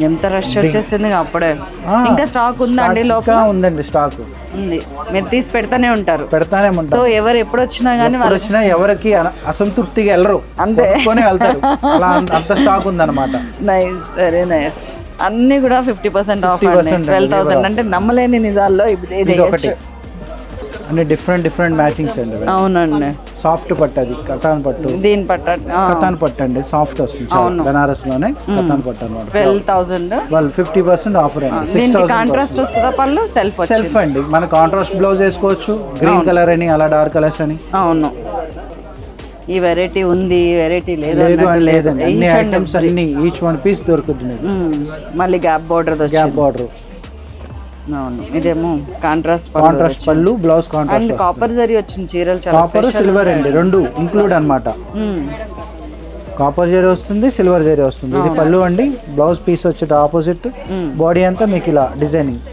ఎంత రష్ వచ్చేసింది అప్పుడే. ఇంకా స్టాక్ ఉందా అండి? లోపల ఉందండి, స్టాక్ ఉంది. మీరు తీసి పెడతానే ఉంటారు. పెడతానే ఉంటారు. సో ఎవరు ఎప్పుడు వచ్చినా కానీ వచ్చినా ఎవరికి అసంతృప్తిగా వెళ్ళరు, అంతే వెళ్తారు. అలా అంత స్టాక్ ఉందన్నమాట. Nice, very nice. అన్ని కూడా 50% ఆఫ్. 12,000 అంటే నమ్మలేని నిజాల్లో ఇది ఒకటి. అన్ని డిఫరెంట్ మ్యాచింగ్స్ అండి. అవునండి. సాఫ్ట్ పట్టు, అది కతాన్ పట్టు. దీని పట్టు కతాన్ పట్టు అండి, సాఫ్ట్ వస్తుంది. బనారస్ లోనే కతాన్ పట్టు అన్నమాట. 12,000. వాళ్ళు 50% ఆఫర్ అండి. 6,000 కాంట్రాస్ట్ వస్తుందా పళ్ళు? సెల్ఫ్ అండి. మన కాంట్రాస్ట్ బ్లౌజ్ వేసుకోవచ్చు, గ్రీన్ కలర్ అని, అలా డార్క్ కలర్స్ అని. అవును. ఈ వెరైటీ ఉంది, వెరైటీ లేదండి. అన్ని ఐటమ్స్ అన్ని ఈచ్ వన్ పీస్ దొరుకుతుంది. మళ్ళీ గ్యాప్ బార్డర్. అవును. ఇదేమో కాంట్రాస్ట్ పళ్ళు, బ్లౌజ్ కాంట్రాస్ట్. కాపర్ జరీ వచ్చిన చీరలు చాలా కాపర్ సిల్వర్ అండి, రెండు ఇంక్లూడ్ అన్నమాట. కాపర్ జరీ వస్తుంది, సిల్వర్ జరీ వస్తుంది. ఇది పళ్ళు అండి. బ్లౌజ్ పీస్ వచ్చేట ఆపోజిట్, బాడీ అంతా మీకు ఇలా డిజైనింగ్.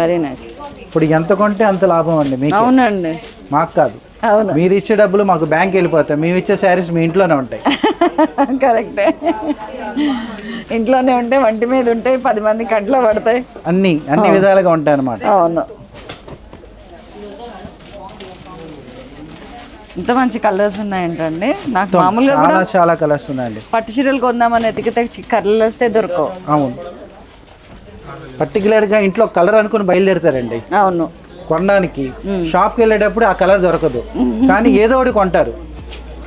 Very nice. ఇప్పుడు ఎంత కొంటే అంత లాభం అండి మీకు. అవునండి. మాకు కాదు, మీరు ఇచ్చే డబ్బులు మాకు బ్యాంక్ వెళ్ళిపోతాయి. మేము ఇచ్చే శారీస్ మీ ఇంట్లోనే ఉంటాయి. కరెక్టే. ఇంట్లోనే ఉంటాయి, వంటి మీద ఉంటాయి, 10 మంది కంట్లో పడతాయి, అన్ని విధాలుగా ఉంటాయి అన్నమాట. అవును. ఇంత మంచి కలర్స్ ఉన్నాయంటండి. నాకు మామూలుగా కూడా చాలా కలర్స్ ఉన్నాయండి. పట్టు చీరలు కొందామని ఎతికితే కలర్సే దొరకవు. అవును. పర్టికులర్ గా ఇంట్లో కలర్ అనుకుని బయలుదేరుతారండి. అవును. కొనడానికి షాప్కి వెళ్ళేటప్పుడు ఆ కలర్ దొరకదు, కానీ ఏదో ఒకటి కొంటారు.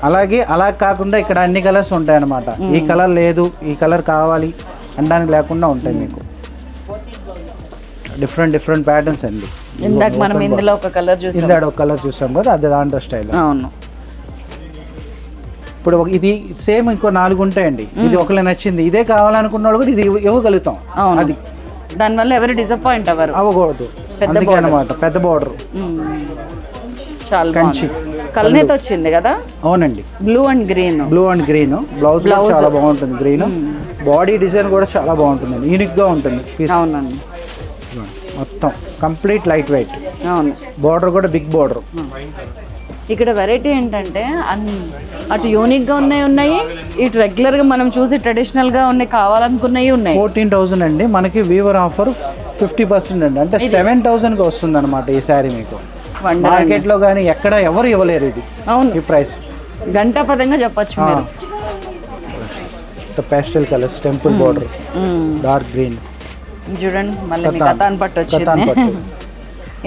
అలాగే అలా కాకుండా ఇక్కడ అన్ని కలర్స్ ఉంటాయి అన్నమాట. ఈ కలర్ లేదు, ఈ కలర్ కావాలి అనడానికి లేకుండా ఉంటాయి మీకు. డిఫరెంట్ ప్యాటర్న్స్ అండి. ఇందాక మనం ఇందులో ఒక కలర్ చూసాం కదా, అది దాంట్లో స్టైల్. అవును. ఇప్పుడు ఇది సేమ్ ఇంకో 4 ఉంటాయండి. ఇది ఒకళ్ళు నచ్చింది, ఇదే కావాలనుకున్నాడు కూడా ఇది ఇవ్వగలుగుతాం. అది దానివల్ల ఎవరు డిసప్పాయింట్ అవ్వకూడదు. అందుకే అన్నమాట పెద్ద బార్డర్. చాలా కంచి కలనేత వచ్చింది కదా. అవునండి. Blue and green. బ్లౌజ్ చాలా బాగుంటుంది. గ్రీన్ బాడీ డిజైన్ కూడా చాలా బాగుంటుంది, యూనిక్ గా ఉంటుంది. అవునండి. మొత్తం కంప్లీట్ లైట్ వెయిట్. అవును. బార్డర్ కూడా బిగ్ బార్డర్. ఇక్కడ వెరైటీ ఏంటంటే అటు యూనిక్ గా ఉన్నాయి, ఇటు రెగ్యులర్ గా మనం చూసి ట్రెడిషనల్ గా ఉన్నాయి, కావాలనుకున్నాయి ఉన్నాయి. 14,000 అండి. మనకి వీవర్ ఆఫర్ 50% అండి. అంటే 7,000 కి వస్తుంది అనమాట ఈ శారీ మీకు. మార్కెట్ లో కానీ ఎక్కడ ఎవరు ఇవ్వలేరు ఇది. అవును. ఈ ప్రైస్ గంటా పదంగా చెప్పొచ్చు మీరు. Pastel colours, temple border, dark green. చూడండి మళ్ళీ కతాన్ పట్టు వచ్చింది.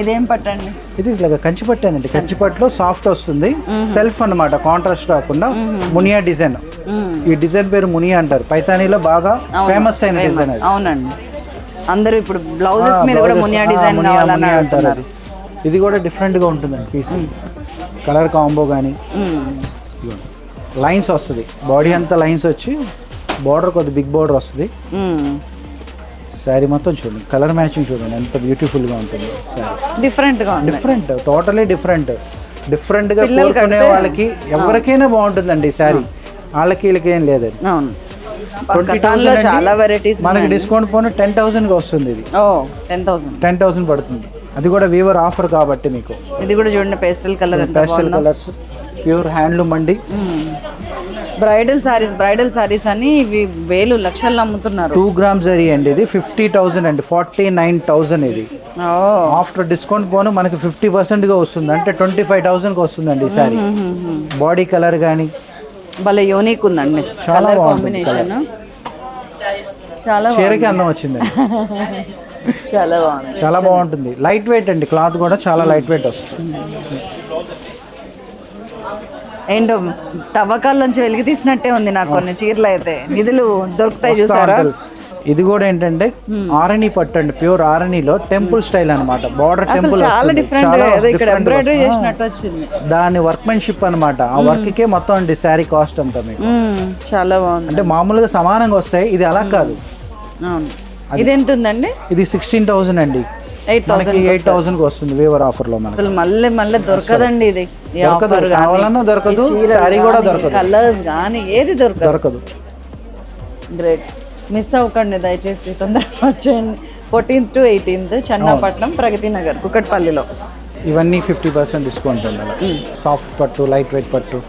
ఇదేం పట్టండి? ఇది ఇలాగ కంచి పట్టానండి. కంచి పట్టులో సాఫ్ట్ వస్తుంది, సెల్ఫ్ అన్నమాట, కాంట్రాస్ట్ కాకుండా. మునియా డిజైన్. ఈ డిజైన్ పేరు మునియా అంటారు. పైతానీలో బాగా ఫేమస్ అయిన డిజైన్. అవునండి. అందరూ ఇప్పుడు బ్లౌజెస్ మీద కూడా మునియా డిజైన్ కావాలని అంటారు. ఇది కూడా డిఫరెంట్ గా ఉంటుందండి పీస్. కలర్ కాంబో కానీ లైన్స్ వస్తుంది, బాడీ అంతా లైన్స్ వచ్చి బార్డర్ కొద్ది బిగ్ బార్డర్ వస్తుంది. శారీ మొత్తం చూడండి, కలర్ మ్యాచింగ్ చూడండి ఎంత బ్యూటిఫుల్గా ఉంటుంది శారీ. డిఫరెంట్, టోటలీ డిఫరెంట్గా కోరుకునే వాళ్ళకి ఎవరికైనా బాగుంటుందండి ఈ శారీ. వాళ్ళకి వీళ్ళకి ఏం లేదు. 20,000 చాలా వెరైటీస్ మనకి డిస్కౌంట్ పోను 10,000గా వస్తుంది. ఇది 10,000 పడుతుంది. అది కూడా వీవర్ ఆఫర్ కాబట్టి మీకు. ఇది కూడా చూడండి పేస్టల్ కలర్స్, ప్యూర్ హ్యాండ్లూమ్ అండి. బ్రైడల్ సారీస్ అని ఇవి వేలు లక్షల్లో అమ్ముతున్నారు. 2 గ్రామ్ జరీ అండి. ఇది 50,000 అండి, 49,000 ఇది. ఆఫ్టర్ డిస్కౌంట్ పోను మనకి 50%గా వస్తుంది, అంటే 25,000కి వస్తుందండి ఈ సారీ. బాడీ కలర్ కానీ భలే యూనిక్ ఉందండి, చాలా కాంబినేషన్. చాలా చీరకి అందం వచ్చింది. చాలా బాగుంటుంది. లైట్ వెయిట్ అండి, క్లాత్ కూడా చాలా లైట్ వెయిట్ వస్తుంది. ఏంటో తవ్వకాల్లోంచి వెలికి తీసినట్టే ఉంది నాకు కొన్ని చీరలు అయితే. నిధులు దొరుకుతాయి చూసారా. ఇది కూడా ఏంటంటే ఆరణి పట్టు అండి, ప్యూర్ ఆరణిలో టెంపుల్ స్టైల్ అనమాట. బార్డర్ టెంపుల్ దాని వర్క్మెన్షిప్ అనమాట. ఆ వర్క్ కే మొత్తం అండి శారీ కాస్ట్ అంతా మీకు. చాలా బాగుంది. అంటే మామూలుగా సమానంగా వస్తాయి, ఇది అలా కాదు. ఇది ఎంత ఉందండి? ఇది 16,000 అండి. 8,000కి వస్తుంది వీవర్ ఆఫర్ లో. అసలు మళ్ళీ దొరకదండి ఇది. కావాలన్నా దొరకదు, శారీ కూడా దొరకదు, కలర్స్ కానీ ఏది దొరకదు. గ్రేట్. మిస్ అవ్వకండి దయచేసి, తొందరగా వచ్చేయండి. 14th to 18th Chennapatnam, Pragathi Nagar, కుకట్పల్లిలో. ఇవన్నీ 50% డిస్కౌంట్ అండి. సాఫ్ట్ పట్టు, లైట్ వెయిట్ పట్టు,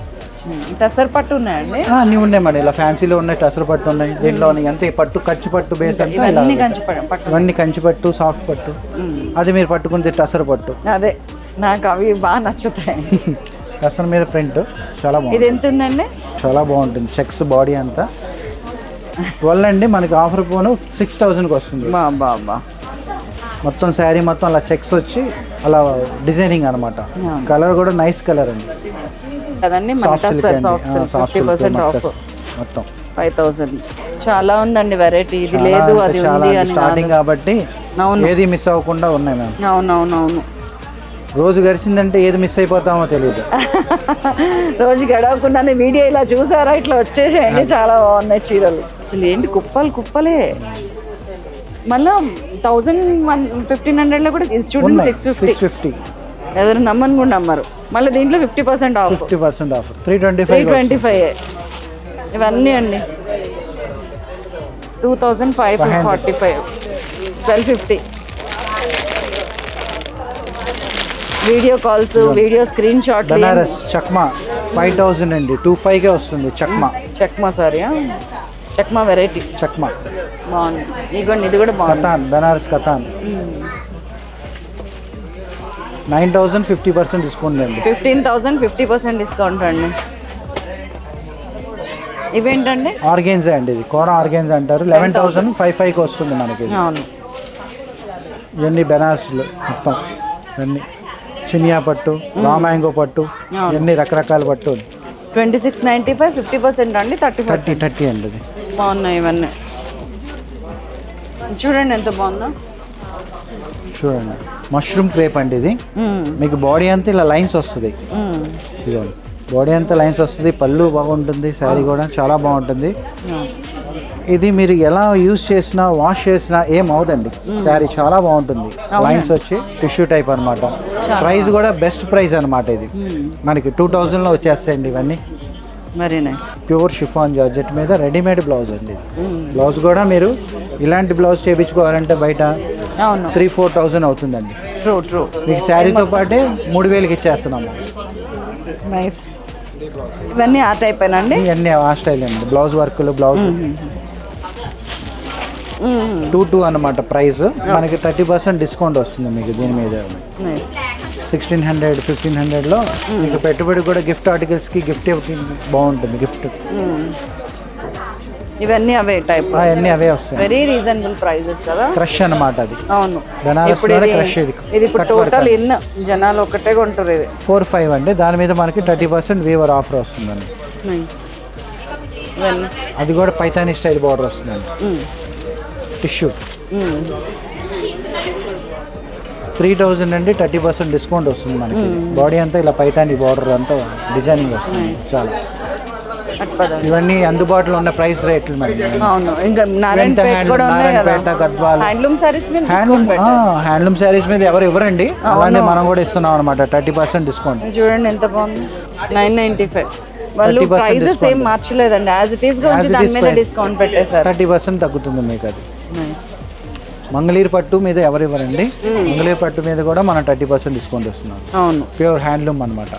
టసర్ పట్టు ఉన్నాయండి. అన్నీ ఉన్నాయి మేడం. ఇలా ఫ్యాన్సీలో ఉన్నాయి, టసర్ పట్టు ఉన్నాయి, దీంట్లో ఉన్నాయి. అంటే పట్టు, కంచి పట్టు బేస్ అంతా ఇవన్నీ కంచి పట్టు, సాఫ్ట్ పట్టు. అది మీరు పట్టుకుంటే టసర్ పట్టు. అదే నాకు అవి బాగా నచ్చుతాయి. టసర్ మీద ప్రింట్ చాలా బాగుంది. ఇది ఎంత ఉందండి? చాలా బాగుంటుంది. చెక్స్ బాడీ అంతా 12 అండి. మనకి ఆఫర్ పోను 6,000కి వస్తుంది. మొత్తం శారీ మొత్తం అలా చెక్స్ వచ్చి అలా డిజైనింగ్ అనమాట. కలర్ కూడా నైస్ కలర్ అండి. కదండి, 50% ఆఫ్, మొత్తం 5,000. చాలా ఉందండి వెరైటీ. ఇది లేదు అది ఉంది అని స్టార్టింగ్ కాబట్టి ఏది మిస్ అవ్వకుండా ఉన్నాయి మ్యామ్. అవునవునవును. రోజు గడిచిందంటే ఏది మిస్ అయిపోతామో తెలియదు. రోజు గడవకుండానే వీడియో ఇలా చూసారా, ఇట్లా వచ్చేసేయండి. చాలా బాగున్నాయి చీరలు. అసలు ఏంటి కుప్పలే. మళ్ళీ 1,100-1,500లో కూడా చూడండి 650. ఎవరు నమ్మని కూడా నమ్మరు. మళ్ళీ దీంట్లో 50% ఆఫ్. 325 ఇవన్నీ అండి. 2,545, 1,250. Video calls, video screen shot. Banaras Chakma 5,000 అండి, 25కే వస్తుంది. చక్మా సారీ, చక్మా వెరైటీ. చక్మా బాగుంది. ఇదిగోండి, ఇది కూడా బాగుంది. కతాన్, బనారస్ కతాన్ 9,000 50% డిస్కౌంట్ అండి. 15,000 50% డిస్కౌంట్ అండి. ఇవేంటండి? ఆర్గెన్జా అండి. ఇది కోరా ఆర్గెన్జా అంటారు. 11,055కి వస్తుంది మనకి. అవును. ఇవన్నీ బెనారస్లు మొత్తం. ఇవన్నీ చినియా పట్టు, రా మ్యాంగో పట్టు, ఇవన్నీ రకరకాల పట్టు. 2695, 50% అండి. 30 అండి. ఇది బాగున్నాయి ఇవన్నీ. చూడండి ఎంత బాగుందో. చూడండి, మష్రూమ్ క్రేప్ అండి. ఇది మీకు బాడీ అంతా ఇలా లైన్స్ వస్తుంది. ఇదిగోండి, బాడీ అంతా లైన్స్ వస్తుంది. పళ్ళు బాగుంటుంది, శారీ కూడా చాలా బాగుంటుంది. ఇది మీరు ఎలా యూజ్ చేసినా, వాష్ చేసినా ఏం అవదండి. శారీ చాలా బాగుంటుంది. లైన్స్ వచ్చి టిష్యూ టైప్ అనమాట. ప్రైస్ కూడా బెస్ట్ ప్రైస్ అనమాట. ఇది మనకి 2,000లో వచ్చేస్తాయండి ఇవన్నీ. Very nice. Pure chiffon georgette మీద రెడీమేడ్ బ్లౌజ్ అండి. బ్లౌజ్ కూడా మీరు ఇలాంటి బ్లౌజ్ చేయించుకోవాలంటే బయట 3,000-4,000 అవుతుందండి. ట్రూ. మీకు శారీతో పాటే 3,000కి ఇచ్చేస్తున్నాము. నైస్. ఇవన్నీ ఆ టైప్ అండి. ఇవన్నీ ఆ స్టైల్ అండి. బ్లౌజ్ వర్క్లు, బ్లౌజ్ 2,2 అన్నమాట ప్రైస్. మనకి 30% డిస్కౌంట్ వస్తుంది మీకు దీని మీద. 1,600, 1,500లో మీకు పెట్టుబడి కూడా గిఫ్ట్ ఆర్టికల్స్కి గిఫ్ట్ బాగుంటుంది. గిఫ్ట్ ఇవన్నీ అవే టైప్. అవన్నీ అవే వస్తాయి. వెరీ రీజనబుల్ ప్రైజెస్ కదా. క్రష్ అన్నమాట అది. అవును, బెనారస్లోనే క్రష్. ఇది ఇప్పుడు టోటల్ జనాలు ఒకటే కొంటారు. ఇది 4,500 అండి. దాని మీద మనకి 30% వీవర్ ఆఫర్ వస్తుందండి. అది కూడా పైతానీ స్టైల్ బార్డర్ వస్తుందండి. టిష్యూ 3,000 అండి. 30% డిస్కౌంట్ వస్తుంది మనకి. బాడీ అంతా ఇలా పైతానీ బార్డర్ అంతా డిజైనింగ్ వస్తుంది. చాలా ఇవన్నీ అందుబాటులో ఉన్న ప్రైస్ రేట్లు మేడం. అవును, ఇంకా నారాయణపేట కూడా ఉన్నాయి కదా. నారాయణపేట, గద్వాల్ హ్యాండ్లూమ్ సారీస్ మీద హ్యాండ్లూమ్ శారీస్ మీద ఎవరు ఇవ్వరండి, అలానే మనం కూడా ఇస్తున్నాం అనమాట 30% డిస్కౌంట్. చూడండి ఎంత బాగుంది, 995. వాళ్ళు ప్రైజెస్ ఏం మార్చలేదండి, యాజ్ ఇట్ ఈస్ గా ఉంచి దాని మీద డిస్కౌంట్ పెట్టేశారు. 30% తగ్గుతుంది మీకు అది. మంగళీరు పట్టు మీద ఎవరు ఇవ్వరండి, మంగళీరు పట్టు మీద కూడా మనం 30% డిస్కౌంట్ ఇస్తున్నాం. అవును, ప్యూర్ హ్యాండ్లూమ్ అనమాట.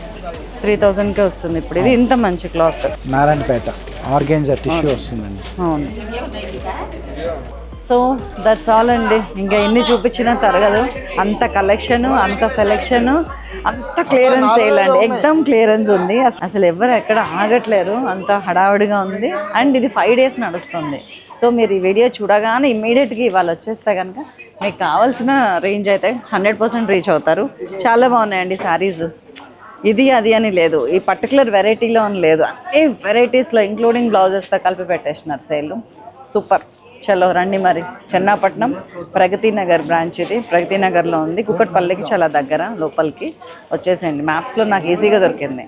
3000కే వస్తుంది ఇప్పుడు ఇది, ఇంత మంచి క్లాత్. నారాయణపేట ఆర్గాన్జా టిష్యూ వస్తుందండి. అవును. సో దట్స్ ఆల్ అండి, ఇంకా ఎన్ని చూపించినా తరగదు. అంత కలెక్షన్, అంత సెలెక్షన్, అంత క్లియరెన్స్ సేల్ అండి, ఎక్దమ్ క్లియరెన్స్ ఉంది. అసలు ఎవరు ఎక్కడ ఆగట్లేరు, అంత హడావుడిగా ఉంది. అండ్ ఇది 5 days నడుస్తుంది. సో మీరు ఈ వీడియో చూడగానే ఇమ్మీడియట్గా ఇవాళ వచ్చేస్తే కనుక మీకు కావాల్సిన రేంజ్ అయితే 100% రీచ్ అవుతారు. చాలా బాగున్నాయండి శారీస్, ఇది అది అని లేదు, ఈ పర్టికులర్ వెరైటీలో అని లేదు, అన్ని వెరైటీస్లో ఇంక్లూడింగ్ బ్లౌజెస్తో కలిపి పెట్టేసినారు సేల్. సూపర్. చలో రండి మరి, చెన్నాపట్నం ప్రగతి నగర్ బ్రాంచ్ ఇది, ప్రగతి నగర్లో ఉంది, కుకట్పల్లికి చాలా దగ్గర, లోపలికి వచ్చేసేయండి. మ్యాప్స్లో నాకు ఈజీగా దొరికింది.